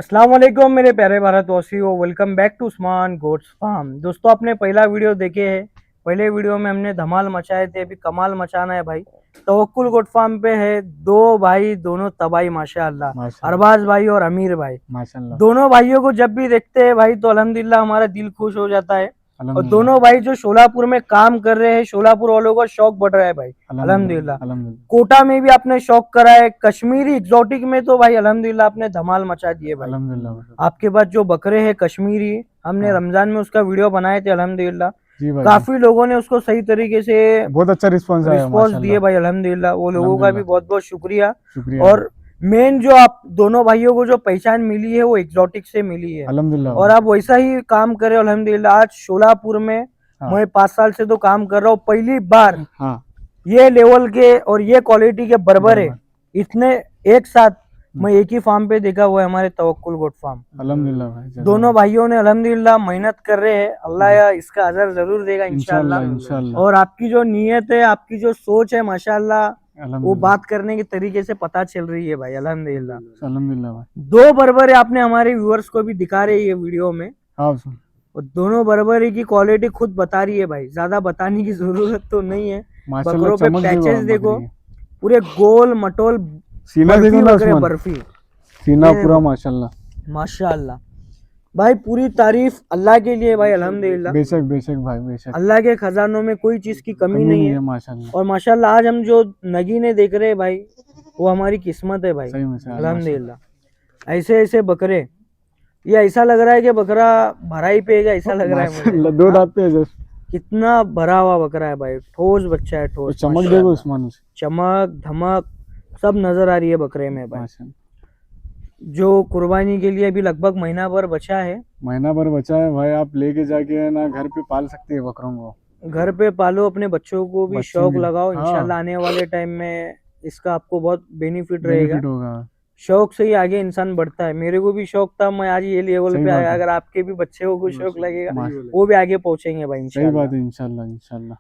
अस्सलाम वालेकुम मेरे प्यारे भारतवासियों, welcome back to Usman goats farm. दोस्तों, आपने पहला वीडियो देखे है। पहले वीडियो में हमने धमाल मचाए थे, अभी कमाल मचाना है भाई। तवक्कुल गोट फार्म पे है दो भाई, दोनों तबाही माशाअल्लाह। अरबाज भाई और अमीर भाई माशाल्लाह। दोनों भाइयों को जब भी देखते हैं भाई तो अल्हम्दुलिल्लाह हमारा दिल खुश हो जाता है। और अल्हम्दुलिल्लाह दोनों भाई जो शोलापुर में काम कर रहे हैं, शोलापुर वालों का शौक बढ़ रहा है भाई अल्हम्दुलिल्लाह। अल्हम्दुलिल्लाह। कोटा में भी आपने शौक करा है, कश्मीरी एग्जोटिक में तो भाई अल्हम्दुलिल्लाह आपने धमाल मचा दिए भाई। अल्हम्दुलिल्लाह आपके पास जो बकरे हैं कश्मीरी, हमने हाँ। रमजान में उसका वीडियो बनाए थे अल्हम्दुलिल्लाह। जी भाई, काफी लोगों ने उसको सही तरीके से बहुत अच्छा रिस्पांस आया रिस्पॉन्स दिए माशाल्लाह। भाई अल्हम्दुलिल्लाह। वो लोगों का भी अल्हम्दुलिल्लाह, बहुत बहुत शुक्रिया। शुक्रिया। और मेन जो आप दोनों भाइयों को जो पहचान मिली है वो एग्जॉटिक से मिली है। अल्हम्दुलिल्लाह और भाई। आप वैसा ही काम करे अल्हम्दुलिल्लाह। आज शोलापुर में हाँ मैं 5 साल से तो काम कर रहा हूँ, पहली बार हाँ, ये लेवल के और ये क्वालिटी के बर्बर है बराबर। इतने एक साथ मैं एक ही फार्म पे देखा हुआ है, हमारे तवक्कुल गोट फार्म। अल्हम्दुलिल्लाह भाई, दोनों भाइयों ने अल्हम्दुलिल्लाह मेहनत कर रहे हैं। अल्लाह या इसका अजर जरूर देगा इंशाल्लाह इंशाल्लाह। इंशाल्लाह। और आपकी जो नीयत है, आपकी जो सोच है माशाल्लाह, वो अल्हम्दुलिल्लाह बात करने के तरीके से पता चल रही है भाई अल्हम्दुलिल्लाह। अल्हम्दुलिल्लाह भाई। दो बर्बर आपने हमारे व्यूअर्स को भी दिखा रहे हैं ये वीडियो में। हाँ सुन। और दोनों बर्बरी की क्वालिटी खुद बता रही है भाई, ज्यादा बताने की जरूरत तो नहीं है। माशाल्लाह, बकरों पे चमक देखो पैचेस आप देखो, बकरी के। पूरे गोल मटोल सीना बर्फी देखो ना बकरे उस्मान, बर्फी। सीना ये पूरा देखो माशाल्लाह। माशाअल्लाह भाई, पूरी तारीफ अल्लाह के लिए भाई अल्हम्दुलिल्लाह। बेशक बेशक भाई, बेशक। अल्लाह के खजानों में कोई चीज की कमी नहीं है। माशाल्लाह। और माशाल्लाह आज हम जो नगीने देख रहे हैं भाई, वो हमारी किस्मत है भाई सही में से अल्हम्दुलिल्लाह। ऐसे ऐसे बकरे, ये ऐसा लग रहा है कि बकरा भरा ही पेगा, ऐसा लग रहा है मुझे। माशाल्लाह, दो हाँ? दांत पे है जस्ट। कितना भरा हुआ बकरा है भाई, ठोस बच्चा है, और ठोस चमक देखो माशाल्लाह। उस्मान उसे। चमक धमक सब नजर आ रही है बकरे में भाई। माशाल्लाह, जो कुर्बानी के लिए अभी लगभग महीना भर बचा है। महीना भर बचा है भाई। आप लेके जाके है ना घर पे पाल सकते हैं बकरों को। घर पे पालो, अपने बच्चों को भी बच्चों शौक के लिए लगाओ, हाँ, इंशाल्लाह आने वाले टाइम में इसका आपको बहुत बेनिफिट रहेगा। बेनिफिट होगा। शौक से ही आगे इंसान बढ़ता है। मेरे को भी शौक था, मैं आज ये लेवल सही पे बात आया। है। अगर आपके भी बच्चे को कोई शौक लगेगा, माश- वो भी आगे पहुंचेंगे भाई सही बात इंशाल्लाह। है, इंशाल्लाह इंशाल्लाह।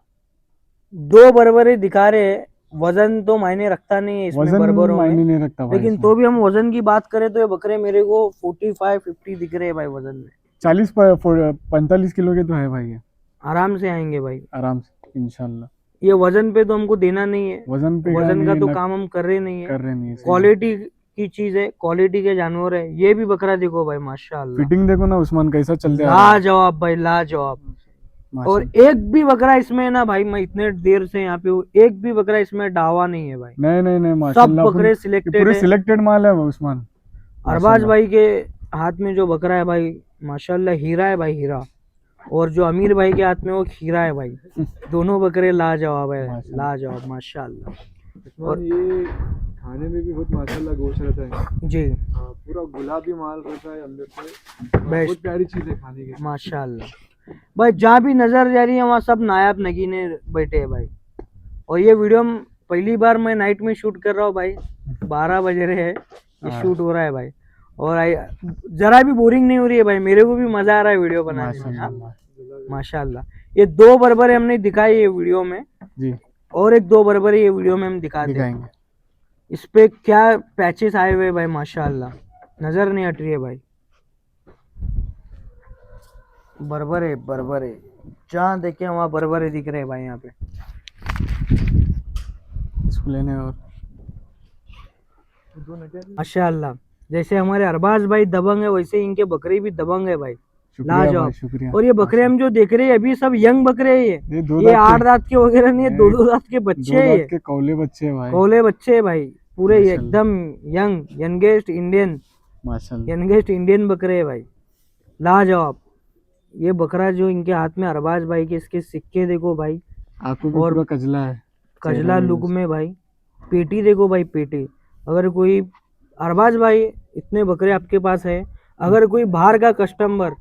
दो बर्बरे दिखा रहे हैं। वजन तो मायने रखता नहीं है इसमें वजन बर्बरों में, मायने नहीं रखता भाई लेकिन इसमें। तो भी हम वजन की बात करें तो ये बकरे मेरे को 45-50 दिख रहे हैं भाई वजन में। 45 किलो के तो है भाई ये, आराम से आएंगे भाई। आराम से इंशाल्लाह। ये वजन पे तो हमको देना नहीं है, वजन पे वजन का नहीं तो न काम हम कर रहे नहीं है। कर रहे नहीं, सही बात। क्वालिटी की चीज है, क्वालिटी के जानवर है। ये भी बकरा देखो भाई माशाल्लाह, फिटिंग देखो ना उस्मान, कैसा चलते आ रहा है। लाजवाब भाई लाजवाब। और माशाल्लाह। एक भी बकरा इसमें ना भाई, मैं इतने देर से यहाँ पे हूँ, एक भी बकरा इसमें डावा नहीं है भाई। नहीं नहीं नहीं, सब माशाल्लाह बकरे ये सिलेक्टेड पूरे है। सिलेक्टेड माल है वो उस्मान। अरबाज माशाल्लाह। भाई के हाथ में जो बकरा है भाई माशाल्लाह हीरा है भाई, हीरा। और जो अमीर भाई के हाथ में वो खीरा है भाई। दोनों बकरे लाजवाब है, माशाल्लाह। लाजवाब माशाल्लाह। और ये खाने में भी बहुत माशाल्लाह गोश्त रहता है। जी हाँ, पूरा गुलाबी माल रहता है अंदर से। बहुत बेस्ट प्यारी चीज है खाने के लिए। माशाल्लाह भाई। जहाँ भी नजर जा रही है वहाँ सब नायाब नगीने बैठे हैं भाई। और ये वीडियो पहली बार मैं नाइट में शूट कर रहा हूँ भाई, 12 बज रहे हैं, ये हाँ। शूट हो रहा है भाई। और जरा भी बोरिंग नहीं हो रही है भाई, मेरे को भी मजा आ रहा है वीडियो बनाने में। हाँ? माशाल्लाह माशाल्लाह। ये दो बर्बरे हमने दिखाई ये वीडियो में, जी, और एक दो बर्बरे ये वीडियो में हम दिखाते हैं। दिखाएंगे। इस पे क्या पैचेस आए हुए भाई माशाल्लाह, नजर नहीं हट रही है भाई। बर्बरे बर्बरे जहाँ देखे वहाँ बर्बरे दिख रहे हैं भाई यहाँ पे। इसको लेने और माशाल्लाह, जैसे हमारे अरबाज भाई दबंग है, वैसे इनके बकरे भी दबंग है भाई, शुक्रिया भाई, लाजवाब। शुक्रिया। और ये बकरे हम जो देख रहे हैं अभी सब यंग बकरे हैं। ये दो ये दांत 8 दांत के वगैरह नहीं है, ये 2-2 दांत के बच्चे दो हैं। दांत के कौले बच्चे हैं भाई। कोले बच्चे हैं भाई, पूरे माशाल्लाह। एकदम यंग, यंगेस्ट इंडियन, माशाल्लाह। यंगेस्ट इंडियन बकरे है भाई, लाजवाब। ये बकरा जो इनके हाथ में अरबाज भाई के, इसके सिक्के देखो भाई, आंखों पे और पूरा कजला है, कजला चेहरे लुक में भाई। पेटी देखो भाई, पेटी। अगर कोई अरबाज भाई इतने बकरे आपके पास है, अगर कोई बाहर का कस्टमर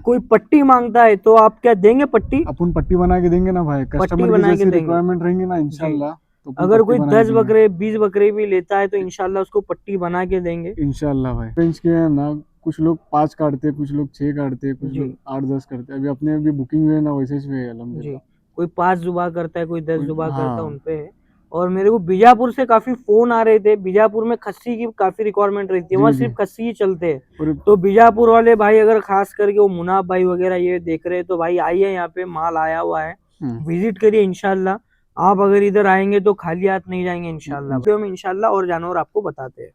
कोई पट्टी मांगता है तो आप क्या देंगे? पट्टी अपन पट्टी बना के देंगे ना भाई, कस्टमर की बना के जैसी देंगे। रिक्वायरमेंट रहेंगी ना इंशाल्लाह, तो अपन अगर पट्टी कोई बना के 10 देंगे। बकरे 20 बकरे भी लेता है तो इंशाल्लाह उसको पट्टी बना के देंगे इंशाल्लाह भाई। रेंज के है ना, कुछ लोग 5 काटते, कुछ लोग 6 काटते, कुछ जी। लोग 8-10 करते। अभी अपने अभी बुकिंग हुई है ना, वैसे ही हुई है जी। अल्हम्दुलिल्लाह। कोई 5 जुबा करता है, कोई 10 जुबा करता है, हाँ, उनपे है। और मेरे को बीजापुर से काफी फोन आ रहे थे, बीजापुर में खस्सी की काफी रिक्वायरमेंट रहती है, वहाँ जी, सिर्फ जी। खस्सी ही चलते हैं। और तो बीजापुर वाले भाई अगर खास करके वो मुनाफ भाई वगैरह ये देख रहे हैं तो भाई आइए, यहाँ पे माल आया हुआ है, विजिट करिए इंशाल्लाह। आप अगर इधर आएंगे तो खाली हाथ नहीं जाएंगे इंशाल्लाह। वीडियो में इंशाल्लाह और जानवर आपको बताते हैं।